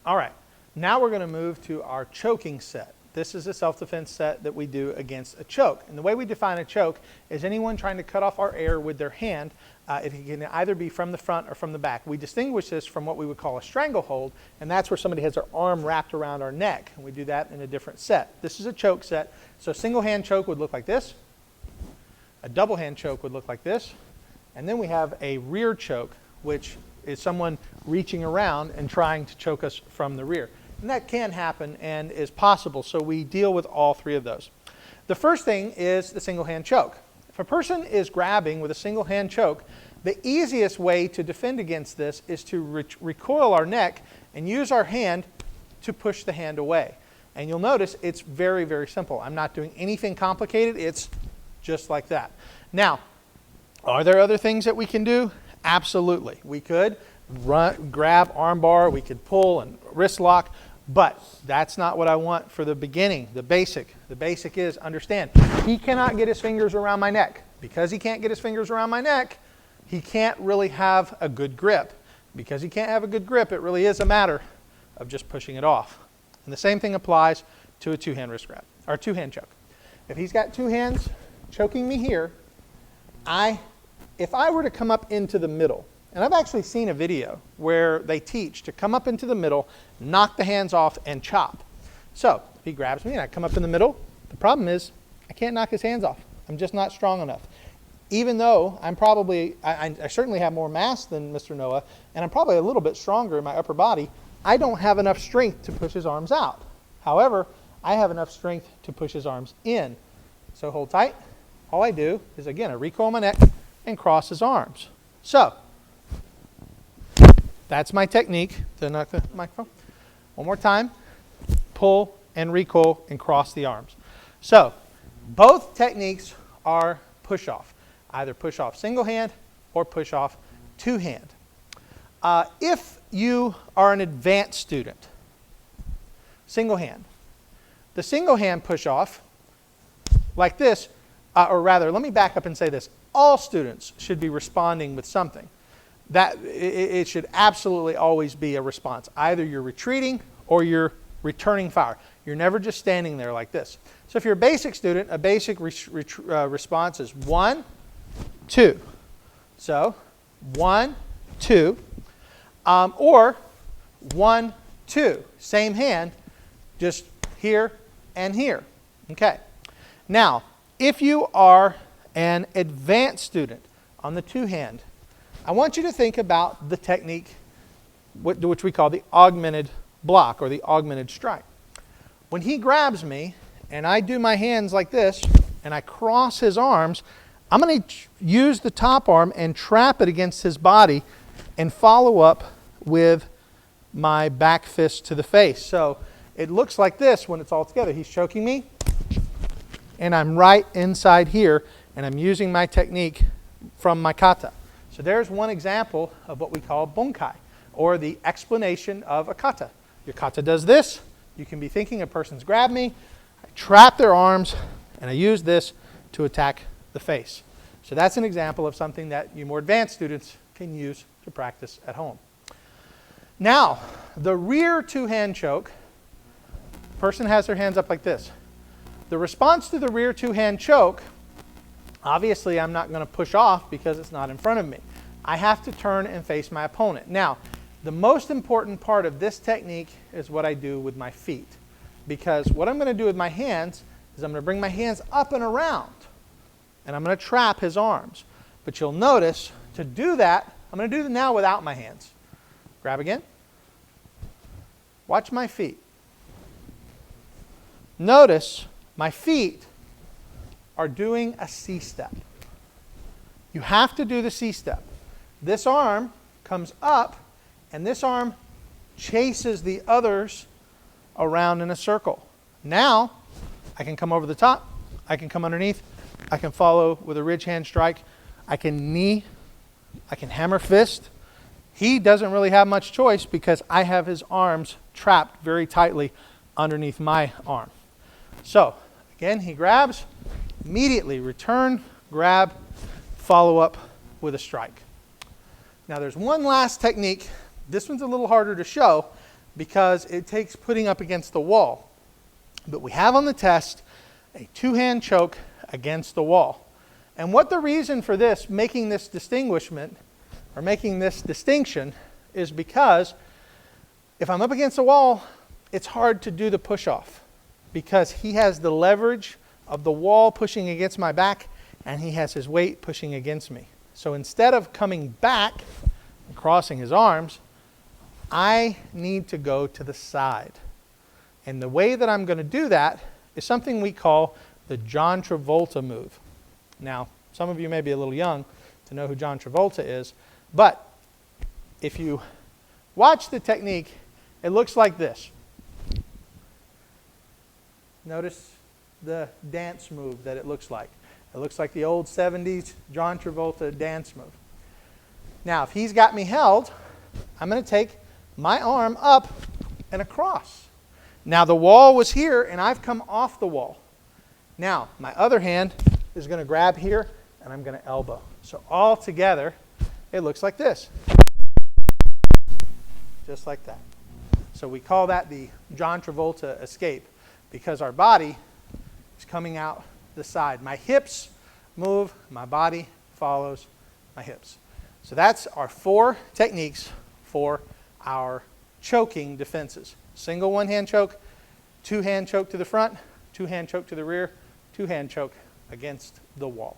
All right, now we're going to move to our choking set. This is a self-defense set that we do against a choke. And the way we define a choke is anyone trying to cut off our air with their hand. It can either be from the front or from the back. We distinguish this from what we would call a stranglehold, and that's where somebody has their arm wrapped around our neck. And we do that in a different set. This is a choke set. So a single hand choke would look like this. A double hand choke would look like this. And then we have a rear choke, which is someone reaching around and trying to choke us from the rear. And that can happen and is possible, so we deal with all three of those. The first thing is the single hand choke. If a person is grabbing with a single hand choke, the easiest way to defend against this is to recoil our neck and use our hand to push the hand away. And you'll notice it's very, very simple. I'm not doing anything complicated. It's just like that. Now, are there other things that we can do? Absolutely. We could grab arm bar, we could pull and wrist lock, but that's not what I want for the beginning, the basic. The basic is, understand, he cannot get his fingers around my neck. Because he can't get his fingers around my neck, he can't really have a good grip. Because he can't have a good grip, it really is a matter of just pushing it off. And the same thing applies to a two-hand wrist grab, or two-hand choke. If he's got two hands choking me here, if I were to come up into the middle, and I've actually seen a video where they teach to come up into the middle, knock the hands off, and chop. So if he grabs me and I come up in the middle, the problem is I can't knock his hands off. I'm just not strong enough. Even though I'm probably, I certainly have more mass than Mr. Noah, and I'm probably a little bit stronger in my upper body, I don't have enough strength to push his arms out. However, I have enough strength to push his arms in. So hold tight. All I do is, again, I recoil my neck and cross his arms. So that's my technique. To knock the microphone. One more time. Pull and recoil and cross the arms. So both techniques are push off. Either push off single hand or push off two hand. If you are an advanced student, single hand. The single hand push off like this, or rather, let me back up and say this. All students should be responding with something. It should absolutely always be a response. Either you're retreating or you're returning fire. You're never just standing there like this. So if you're a basic student, a basic response is 1, 2. So 1, 2, or 1, 2. Same hand, just here and here. Okay. Now, if you are an advanced student on the two hand, I want you to think about the technique which we call the augmented block or the augmented strike. When he grabs me and I do my hands like this and I cross his arms, I'm going to use the top arm and trap it against his body and follow up with my back fist to the face. So it looks like this when it's all together. He's choking me and I'm right inside here and I'm using my technique from my kata. So there's one example of what we call bunkai, or the explanation of a kata. Your kata does this. You can be thinking a person's grabbed me, I trap their arms, and I use this to attack the face. So that's an example of something that you more advanced students can use to practice at home. Now, the rear two-hand choke, person has their hands up like this. The response to the rear two-hand choke, obviously I'm not going to push off because it's not in front of me. I have to turn and face my opponent. Now, the most important part of this technique is what I do with my feet. Because what I'm going to do with my hands is I'm going to bring my hands up and around. And I'm going to trap his arms. But you'll notice, to do that, I'm going to do it now without my hands. Grab again. Watch my feet. Notice my feet are doing a C-step. You have to do the C-step. This arm comes up, and this arm chases the others around in a circle. Now, I can come over the top, I can come underneath, I can follow with a ridge hand strike, I can knee, I can hammer fist. He doesn't really have much choice because I have his arms trapped very tightly underneath my arm. So, again, he grabs, immediately return, grab, follow up with a strike. Now there's one last technique. This one's a little harder to show, because it takes putting up against the wall. But we have on the test a two-hand choke against the wall. And what the reason for this, making this distinction, is because if I'm up against the wall, it's hard to do the push-off because he has the leverage of the wall pushing against my back and he has his weight pushing against me. So instead of coming back and crossing his arms, I need to go to the side. And the way that I'm going to do that is something we call the John Travolta move. Now, some of you may be a little young to know who John Travolta is, but if you watch the technique, it looks like this. Notice the dance move that it looks like. It looks like the old 70s John Travolta dance move. Now, if he's got me held, I'm going to take my arm up and across. Now, the wall was here, and I've come off the wall. Now, my other hand is going to grab here, and I'm going to elbow. So all together, it looks like this. Just like that. So we call that the John Travolta escape because our body is coming out the side. My hips move, my body follows my hips. So that's our 4 techniques for our choking defenses. Single one-hand choke, two-hand choke to the front, two-hand choke to the rear, two-hand choke against the wall.